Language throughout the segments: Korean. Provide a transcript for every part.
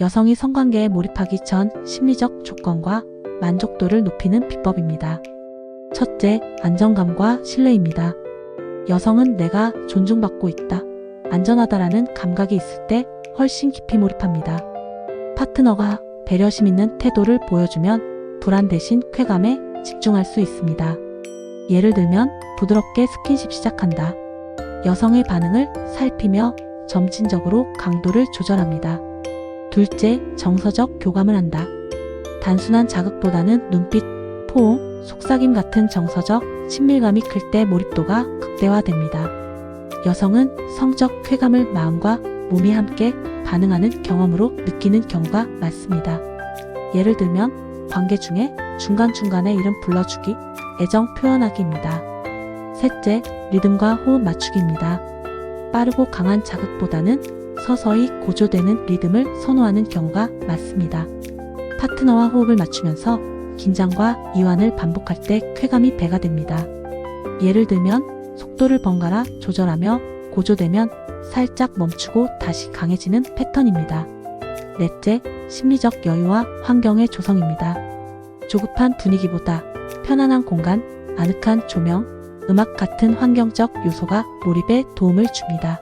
여성이 성관계에 몰입하기 전 심리적 조건과 만족도를 높이는 비법입니다. 첫째, 안정감과 신뢰입니다. 여성은 내가 존중받고 있다, 안전하다라는 감각이 있을 때 훨씬 깊이 몰입합니다. 파트너가 배려심 있는 태도를 보여주면 불안 대신 쾌감에 집중할 수 있습니다. 예를 들면 부드럽게 스킨십 시작한다. 여성의 반응을 살피며 점진적으로 강도를 조절합니다. 둘째, 정서적 교감을 한다. 단순한 자극보다는 눈빛, 포옹, 속삭임 같은 정서적 친밀감이 클 때 몰입도가 극대화됩니다. 여성은 성적 쾌감을 마음과 몸이 함께 반응하는 경험으로 느끼는 경우가 많습니다. 예를 들면 관계 중에 중간중간에 이름 불러주기, 애정 표현하기입니다. 셋째, 리듬과 호흡 맞추기입니다. 빠르고 강한 자극보다는 서서히 고조되는 리듬을 선호하는 경우가 많습니다. 파트너와 호흡을 맞추면서 긴장과 이완을 반복할 때 쾌감이 배가 됩니다. 예를 들면 속도를 번갈아 조절하며 고조되면 살짝 멈추고 다시 강해지는 패턴입니다. 넷째, 심리적 여유와 환경의 조성입니다. 조급한 분위기보다 편안한 공간, 아늑한 조명, 음악 같은 환경적 요소가 몰입에 도움을 줍니다.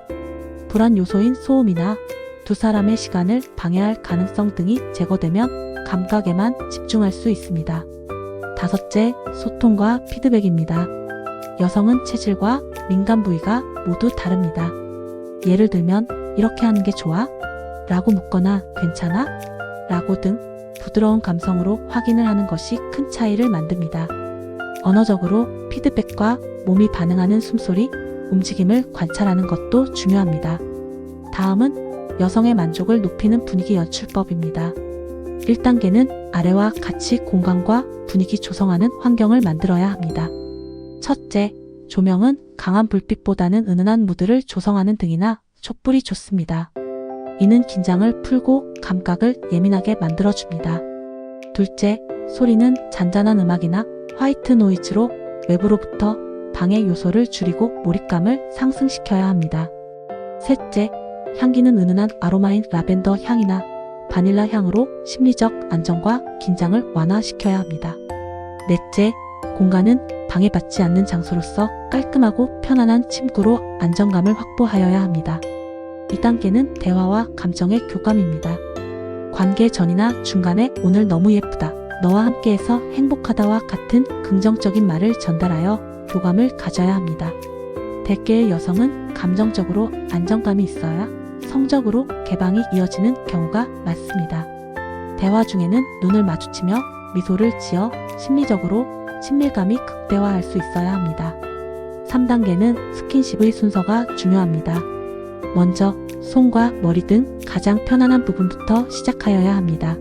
불안 요소인 소음이나 두 사람의 시간을 방해할 가능성 등이 제거되면 감각에만 집중할 수 있습니다. 다섯째, 소통과 피드백입니다. 여성은 체질과 민감 부위가 모두 다릅니다. 예를 들면 이렇게 하는 게 좋아? 라고 묻거나 괜찮아? 라고 등 부드러운 감성으로 확인을 하는 것이 큰 차이를 만듭니다. 언어적으로 피드백과 몸이 반응하는 숨소리, 움직임을 관찰하는 것도 중요합니다. 다음은 여성의 만족을 높이는 분위기 연출법입니다. 1단계는 아래와 같이 공간과 분위기 조성하는 환경을 만들어야 합니다. 첫째, 조명은 강한 불빛보다는 은은한 무드를 조성하는 등이나 촛불이 좋습니다. 이는 긴장을 풀고 감각을 예민하게 만들어줍니다. 둘째, 소리는 잔잔한 음악이나 화이트 노이즈로 외부로부터 방해 요소를 줄이고 몰입감을 상승시켜야 합니다. 셋째, 향기는 은은한 아로마인 라벤더 향이나 바닐라 향으로 심리적 안정과 긴장을 완화시켜야 합니다. 넷째, 공간은 방해받지 않는 장소로서 깔끔하고 편안한 침구로 안정감을 확보하여야 합니다. 2단계는 대화와 감정의 교감입니다. 관계 전이나 중간에 오늘 너무 예쁘다, 너와 함께해서 행복하다와 같은 긍정적인 말을 전달하여 교감을 가져야 합니다. 대개의 여성은 감정적으로 안정감이 있어야 성적으로 개방이 이어지는 경우가 많습니다. 대화 중에는 눈을 마주치며 미소를 지어 심리적으로 친밀감이 극대화할 수 있어야 합니다. 3단계는 스킨십의 순서가 중요합니다. 먼저 손과 머리 등 가장 편안한 부분부터 시작하여야 합니다.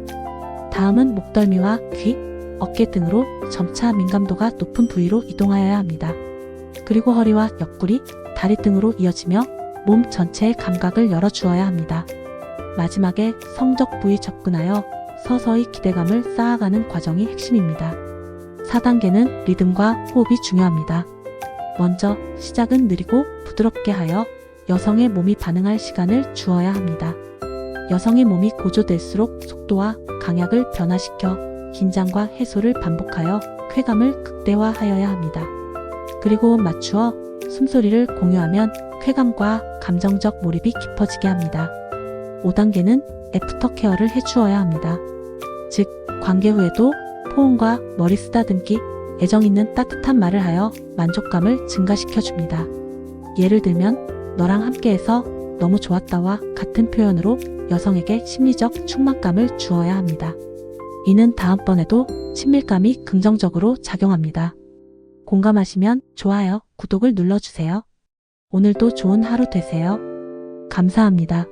다음은 목덜미와 귀, 어깨 등으로 점차 민감도가 높은 부위로 이동하여야 합니다. 그리고 허리와 옆구리, 다리 등으로 이어지며 몸 전체의 감각을 열어주어야 합니다. 마지막에 성적 부위 접근하여 서서히 기대감을 쌓아가는 과정이 핵심입니다. 4단계는 리듬과 호흡이 중요합니다. 먼저 시작은 느리고 부드럽게 하여 여성의 몸이 반응할 시간을 주어야 합니다. 여성의 몸이 고조될수록 속도와 강약을 변화시켜 긴장과 해소를 반복하여 쾌감을 극대화하여야 합니다. 그리고 맞추어 숨소리를 공유하면 쾌감과 감정적 몰입이 깊어지게 합니다. 5단계는 애프터 케어를 해주어야 합니다. 즉, 관계 후에도 포옹과 머리 쓰다듬기, 애정 있는 따뜻한 말을 하여 만족감을 증가시켜줍니다. 예를 들면 너랑 함께해서 너무 좋았다와 같은 표현으로 여성에게 심리적 충만감을 주어야 합니다. 이는 다음번에도 친밀감이 긍정적으로 작용합니다. 공감하시면 좋아요, 구독을 눌러주세요. 오늘도 좋은 하루 되세요. 감사합니다.